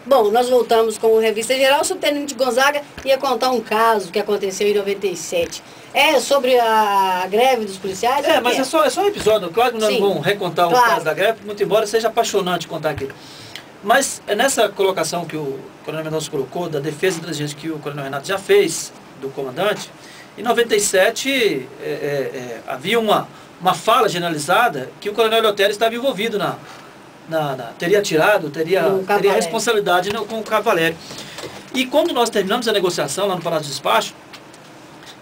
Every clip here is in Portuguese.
Bom, nós voltamos com o Revista Geral. O subtenente Gonzaga ia contar um caso que aconteceu em 97. É sobre a greve dos policiais? Mas é só um episódio. Claro que nós não vamos recontar o caso da greve, muito embora seja apaixonante contar aquilo. Mas nessa colocação que o Coronel Mendonça colocou, da defesa inteligente que o Coronel Renato já fez do comandante, em 97 havia uma fala generalizada que o Coronel Eleutério estava envolvido teria atirado, teria responsabilidade com o Cabo Valério. E quando nós terminamos a negociação lá no Palácio do Despacho,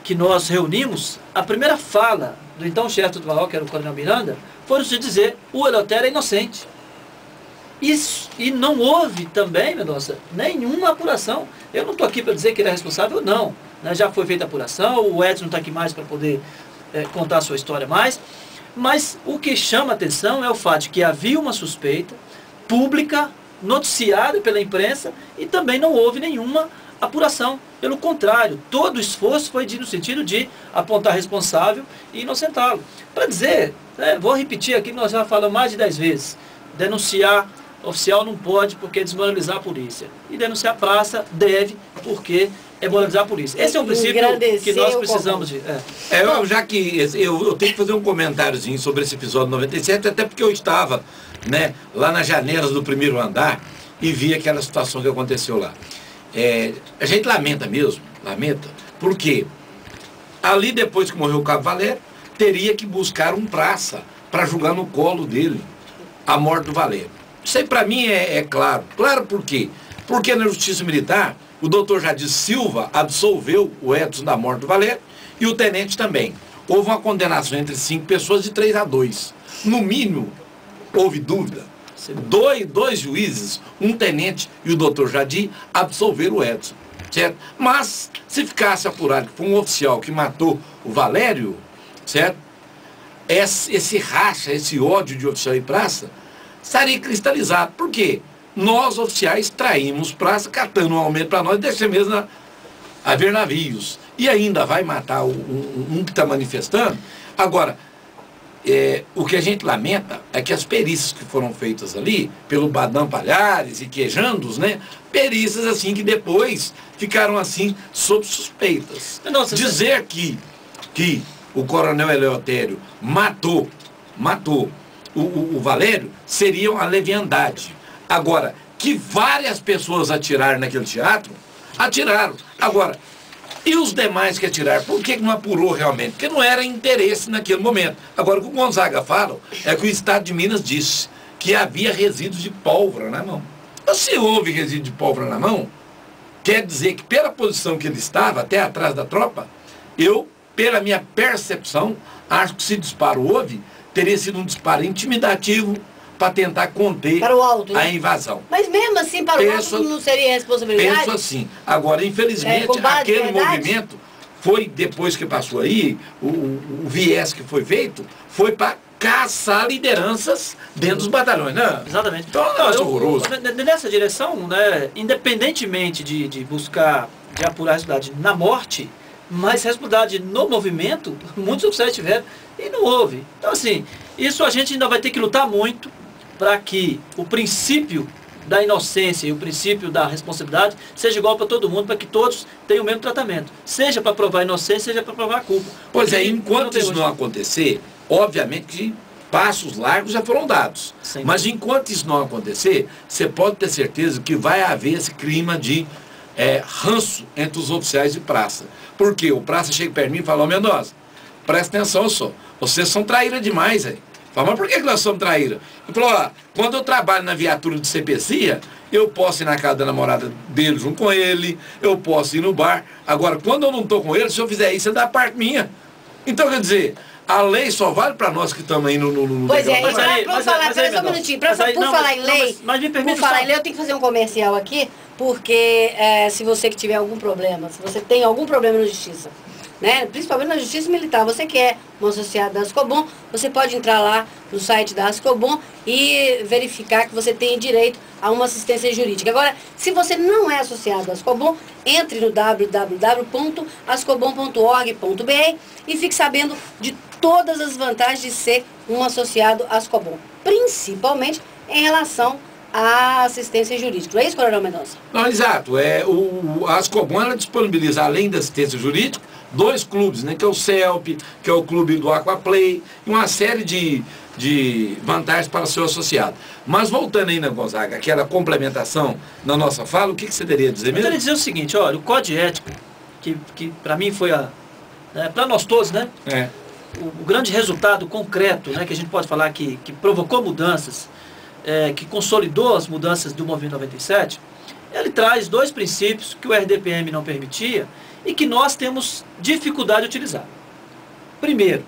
que nós reunimos, a primeira fala do então chefe do Barral, que era o Coronel Miranda, foi de dizer: o Eleutério é inocente. E não houve também, Mendonça, nenhuma apuração. Eu não estou aqui para dizer que ele é responsável, não. Já foi feita a apuração, o Edson não está aqui mais para poder contar a sua história mais. Mas o que chama atenção é o fato de que havia uma suspeita pública, noticiada pela imprensa, e também não houve nenhuma apuração. Pelo contrário, todo o esforço foi no sentido de apontar responsável e inocentá-lo. Para dizer, vou repetir aqui que nós já falamos mais de 10 vezes, denunciar oficial não pode porque é desmoralizar a polícia. E denunciar a praça deve porque é moralizar a polícia. Esse é um princípio que nós precisamos de... Já que eu tenho que fazer um comentáriozinho sobre esse episódio 97, até porque eu estava lá nas janelas do primeiro andar e vi aquela situação que aconteceu lá. A gente lamenta mesmo, porque ali depois que morreu o Cabo Valério, teria que buscar um praça para julgar no colo dele a morte do Valério. Isso aí para mim é claro. Claro por quê? Porque na Justiça Militar, o doutor Jadir Silva absolveu o Edson da morte do Valério e o tenente também. Houve uma condenação entre 5 pessoas de 3-2. No mínimo, houve dúvida. Dois juízes, um tenente e o doutor Jadir, absolveram o Edson. Certo? Mas, se ficasse apurado que foi um oficial que matou o Valério, certo? Esse racha, esse ódio de oficial e praça, estaria cristalizado. Por quê? Nós, oficiais, traímos praça, catando um aumento para nós e deixamos mesmo a ver navios. E ainda vai matar um que está manifestando. Agora, o que a gente lamenta é que as perícias que foram feitas ali, pelo Badam Palhares e Quejandos, perícias assim que depois ficaram assim sob suspeitas. Dizer que o Coronel Eleutério matou o Valério seria uma leviandade. Agora, que várias pessoas atiraram naquele teatro, atiraram. Agora, e os demais que atiraram, por que não apurou realmente? Porque não era interesse naquele momento. Agora, o que o Gonzaga fala é que o Estado de Minas disse que havia resíduos de pólvora na mão. Mas se houve resíduo de pólvora na mão, quer dizer que pela posição que ele estava, até atrás da tropa, pela minha percepção, acho que se disparo houve, teria sido um disparo intimidativo para tentar conter a invasão. Mas mesmo assim, para o alto não seria responsabilidade? Penso assim. Agora, infelizmente, aquele movimento foi, depois que passou aí, o viés que foi feito, foi para caçar lideranças dentro dos batalhões, né? Exatamente. Então, é um negócio horroroso. Nessa direção, independentemente de buscar, de apurar a responsabilidade na morte, mas responsabilidade no movimento, muitos oficiais tiveram e não houve. Então, assim, isso a gente ainda vai ter que lutar muito para que o princípio da inocência e o princípio da responsabilidade seja igual para todo mundo, para que todos tenham o mesmo tratamento. Seja para provar a inocência, seja para provar a culpa. Pois enquanto isso não acontecer, obviamente que passos largos já foram dados. Mas enquanto isso não acontecer, você pode ter certeza que vai haver esse clima de ranço entre os oficiais de praça. Porque o praça chega perto de mim e fala: Mendonça, presta atenção só, vocês são traíra demais aí. Mas por que nós somos traíra? Ele falou: quando eu trabalho na viatura de CPCIA, eu posso ir na casa da namorada dele junto com ele, eu posso ir no bar. Agora, quando eu não estou com ele, se eu fizer isso, é da parte minha. Então, quer dizer, a lei só vale para nós que estamos aí no... Pois vamos falar, pera só um minutinho. Por falar em lei, eu tenho que fazer um comercial aqui, porque se você que tiver algum problema, se você tem algum problema na justiça, principalmente na Justiça Militar, você que é um associado da Ascobom, você pode entrar lá no site da Ascobom e verificar que você tem direito a uma assistência jurídica. Agora, se você não é associado da Ascobom, entre no www.ascobom.org.br e fique sabendo de todas as vantagens de ser um associado à Ascobom, principalmente em relação a assistência jurídica. Não é isso, Coronel Mendonça? Não, exato. A Ascobom, ela disponibiliza, além da assistência jurídica, 2 clubes, né, que é o CELP, que é o clube do Aquaplay, e uma série de vantagens para o seu associado. Mas voltando ainda, Gonzaga, aquela complementação na nossa fala, o que você teria a dizer mesmo? Eu queria dizer o seguinte, olha, o Código de Ética, que para mim foi para nós todos, né? O grande resultado concreto, né, que a gente pode falar que provocou mudanças, que consolidou as mudanças do Movimento 97, ele traz 2 princípios que o RDPM não permitia e que nós temos dificuldade de utilizar. Primeiro,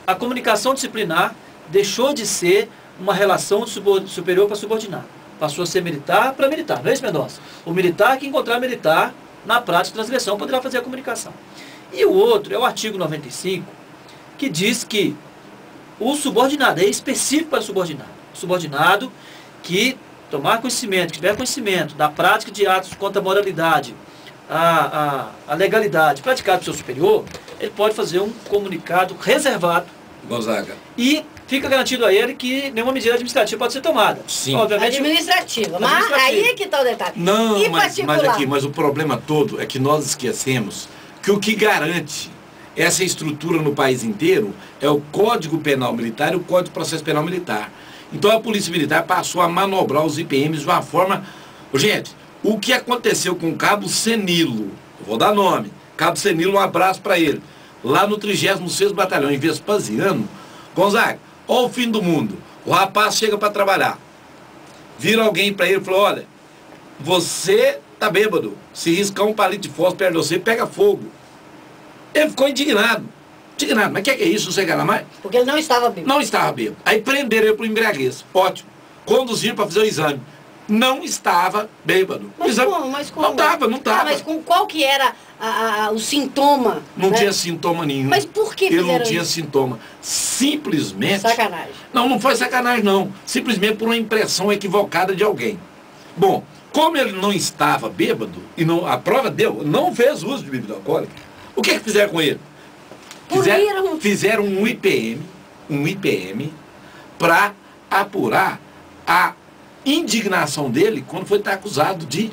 a comunicação disciplinar deixou de ser uma relação de superior para subordinado. Passou a ser militar para militar, não é isso, Mendonça? O militar que encontrar militar na prática de transgressão poderá fazer a comunicação. E o outro é o artigo 95, que diz que o subordinado é específico para o subordinado. O subordinado que tomar conhecimento, que tiver conhecimento da prática de atos contra a moralidade, a legalidade praticada pelo seu superior, ele pode fazer um comunicado reservado. Gonzaga. E fica garantido a ele que nenhuma medida administrativa pode ser tomada. Sim. Obviamente, administrativa. Mas aí é que está o detalhe. Não, mas o problema todo é que nós esquecemos que o que garante essa estrutura no país inteiro é o Código Penal Militar e o Código de Processo Penal Militar. Então a Polícia Militar passou a manobrar os IPMs de uma forma... Gente, o que aconteceu com o Cabo Senilo, eu vou dar nome, Cabo Senilo, um abraço para ele, lá no 36º Batalhão, em Vespasiano, Gonzaga, olha o fim do mundo. O rapaz chega para trabalhar, vira alguém para ele e fala, olha, você tá bêbado, se riscar um palito de fósforo perto de você, pega fogo. Ele ficou indignado. Indignado, mas o que é isso, não sei mais? Porque ele não estava bêbado. Não estava bêbado. Aí prenderam ele por embriaguez. Ótimo. Conduziram para fazer o exame. Não estava bêbado. Mas como? Não estava, não estava. Mas qual que era o sintoma? Não tinha sintoma nenhum. Mas por que fizeram isso? Ele não tinha sintoma. Simplesmente... Sacanagem. Não foi sacanagem, não. Simplesmente por uma impressão equivocada de alguém. Bom, como ele não estava bêbado, e a prova deu, não fez uso de bebida alcoólica, o que fizeram com ele? Fizeram um IPM para apurar a indignação dele quando foi estar acusado de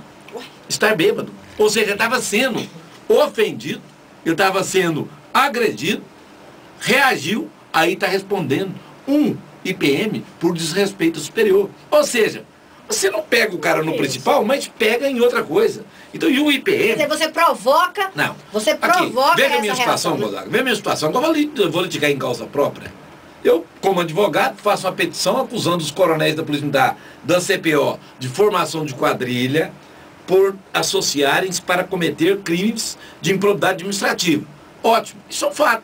estar bêbado. Ou seja, ele estava sendo ofendido, ele estava sendo agredido, reagiu, aí está respondendo um IPM por desrespeito superior. Ou seja, você não pega o cara no principal, mas pega em outra coisa. Então, e o IPM... Quer dizer, você provoca... Não. Você provoca veja a minha situação, Gonzaga. Veja a minha situação. Eu vou litigar em causa própria. Eu, como advogado, faço uma petição acusando os coronéis da Polícia Militar, da CPO, de formação de quadrilha, por associarem-se para cometer crimes de improbidade administrativa. Ótimo. Isso é um fato.